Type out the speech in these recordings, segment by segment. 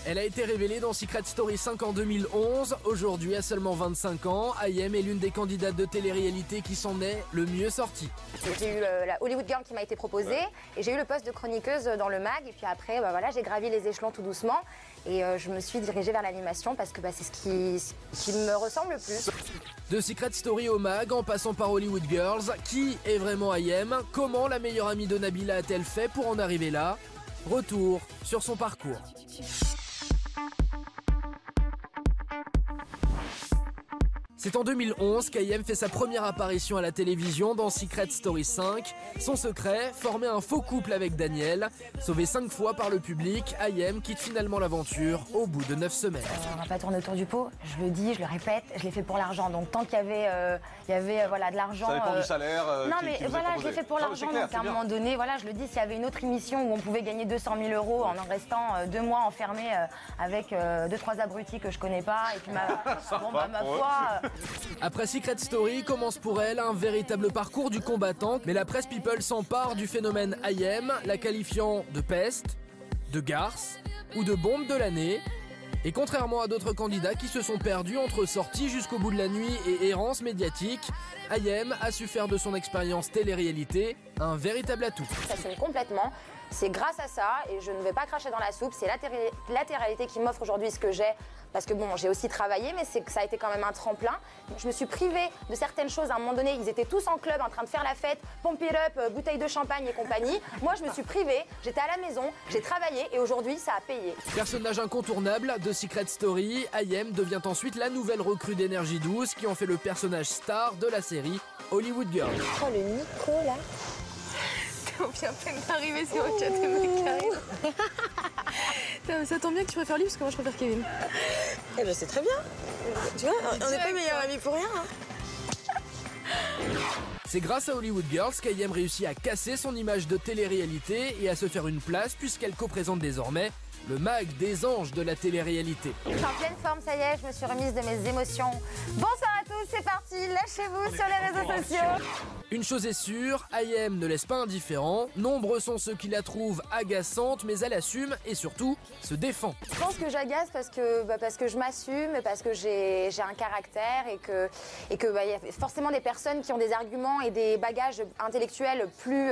Elle a été révélée dans Secret Story 5 en 2011. Aujourd'hui, à seulement 25 ans, Ayem est l'une des candidates de télé-réalité qui s'en est le mieux sortie. J'ai eu la Hollywood Girl qui m'a été proposée et j'ai eu le poste de chroniqueuse dans le mag. Et puis après, voilà, j'ai gravi les échelons tout doucement et je me suis dirigée vers l'animation parce que c'est ce qui me ressemble le plus. De Secret Story au mag, en passant par Hollywood Girls, qui est vraiment Ayem? Comment la meilleure amie de Nabila a-t-elle fait pour en arriver là? Retour sur son parcours. C'est en 2011 qu'Ayem fait sa première apparition à la télévision dans Secret Story 5. Son secret, former un faux couple avec Daniel. Sauvé 5 fois par le public, Ayem quitte finalement l'aventure au bout de 9 semaines. On va pas tourner autour du pot, je le dis, je le répète, je l'ai fait pour l'argent. Donc tant qu'il y avait voilà, de l'argent... Ça dépend du salaire non mais voilà, je l'ai fait pour l'argent. Donc à un moment donné, voilà, je le dis, s'il y avait une autre émission où on pouvait gagner 200 000 € en restant 2 mois enfermé avec 2-3 abrutis que je connais pas, et puis ma foi... Après Secret Story commence pour elle un véritable parcours du combattant, mais la presse people s'empare du phénomène Ayem, la qualifiant de peste, de garce ou de bombe de l'année. Et contrairement à d'autres candidats qui se sont perdus entre sorties jusqu'au bout de la nuit et errance médiatique, Ayem a su faire de son expérience télé-réalité un véritable atout. Ça s'assume complètement, c'est grâce à ça et je ne vais pas cracher dans la soupe, c'est la télé-réalité qui m'offre aujourd'hui ce que j'ai. Parce que bon, j'ai aussi travaillé, mais ça a été quand même un tremplin. Je me suis privée de certaines choses à un moment donné. Ils étaient tous en club en train de faire la fête, pump it up, bouteille de champagne et compagnie. Moi, je me suis privée, j'étais à la maison, j'ai travaillé et aujourd'hui, ça a payé. Personnage incontournable de Secret Story, Ayem devient ensuite la nouvelle recrue d'Énergie 12 qui en fait le personnage star de la série Hollywood Girls. Oh, le Nico, là. On vient à peine d'arriver sur le chat de mec qui arrive. Ça tombe bien que tu préfères lui parce que moi je préfère Kevin. Eh ben c'est très bien. Tu vois, on n'est pas meilleurs amis pour rien. C'est grâce à Hollywood Girls qu'Ayem réussit à casser son image de télé-réalité et à se faire une place puisqu'elle co-présente désormais le mag des anges de la télé-réalité. Je suis en pleine forme, ça y est, je me suis remise de mes émotions. Bonsoir à tous, c'est parti, lâchez-vous sur les réseaux sociaux. Une chose est sûre, Ayem ne laisse pas indifférent. Nombreux sont ceux qui la trouvent agaçante, mais elle assume et surtout se défend. Je pense que j'agace parce que je m'assume, parce que j'ai un caractère et que y a forcément des personnes qui ont des arguments et des bagages intellectuels plus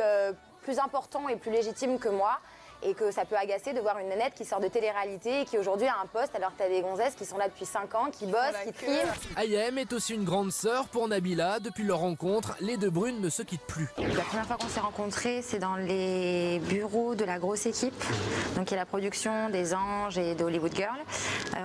importants et plus légitimes que moi. Et que ça peut agacer de voir une nénette qui sort de télé-réalité et qui aujourd'hui a un poste alors que t'as des gonzesses qui sont là depuis 5 ans, qui bossent, qui triment. Ayem est aussi une grande sœur pour Nabila. Depuis leur rencontre, les deux brunes ne se quittent plus. La première fois qu'on s'est rencontrés, c'est dans les bureaux de la grosse équipe, donc il y a la production des Anges et de Hollywood Girl.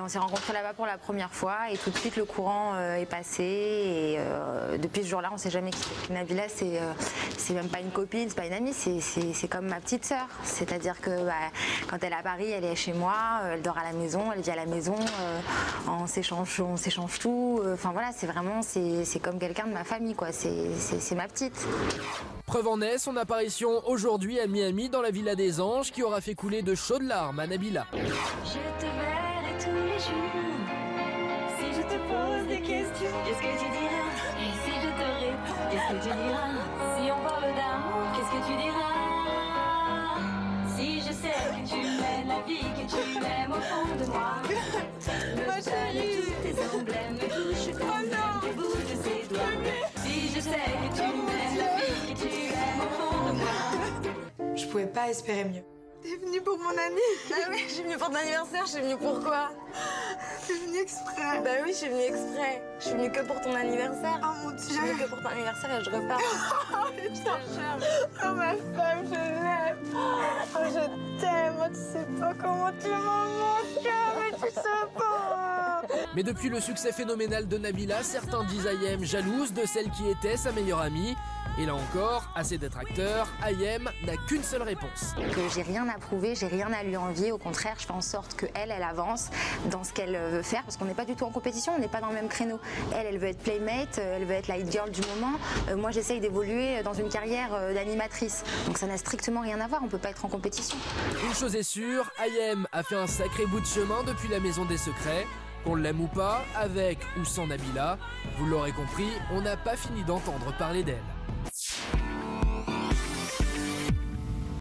On s'est rencontrés là-bas pour la première fois et tout de suite le courant est passé et depuis ce jour-là, on s'est jamais quitté. Nabila, c'est même pas une copine, c'est pas une amie, c'est comme ma petite sœur. C'est-à-dire que quand elle est à Paris, elle est chez moi, elle dort à la maison, elle vit à la maison, on s'échange tout. Enfin voilà, c'est comme quelqu'un de ma famille, quoi. C'est ma petite. Preuve en est son apparition aujourd'hui à Miami dans la Villa des Anges qui aura fait couler de chaudes larmes à Nabila. Je te verrai tous les jours. Si je te pose des questions, qu'est-ce que tu diras? Et si je te réponds, qu'est-ce que tu diras? Si on parle d'amour, qu'est-ce que tu diras? Si je sais que tu m'aimes la vie, que tu m'aimes au fond de moi. Me chérie, tous tes emblèmes me touchent comme le bout de ses doigts. Si je sais que tu m'aimes la vie, que tu m'aimes au fond de moi. Je pouvais pas espérer mieux. T'es venue pour mon année? Ah oui, je suis venue pour ton anniversaire, je suis venue pourquoi? T'es venue exprès? Bah oui, je suis venue exprès. Je suis venue que pour ton anniversaire. Oh mon Dieu! Je suis venue que pour ton anniversaire et je repars. Oh putain! Oh ma femme, je l'aime! Oh je t'aime! Oh, tu sais pas comment tu m'en manques, mais tu sais pas! Mais depuis le succès phénoménal de Nabila, certains disent Ayem jalouse de celle qui était sa meilleure amie. Et là encore, à ses détracteurs, Ayem n'a qu'une seule réponse. Que j'ai rien à prouver, j'ai rien à lui envier. Au contraire, je fais en sorte qu'elle avance dans ce qu'elle veut faire. Parce qu'on n'est pas du tout en compétition, on n'est pas dans le même créneau. Elle veut être playmate, elle veut être la hit girl du moment. Moi, j'essaye d'évoluer dans une carrière d'animatrice. Donc ça n'a strictement rien à voir, on peut pas être en compétition. Une chose est sûre, Ayem a fait un sacré bout de chemin depuis la Maison des Secrets. Qu'on l'aime ou pas, avec ou sans Nabila, vous l'aurez compris, on n'a pas fini d'entendre parler d'elle.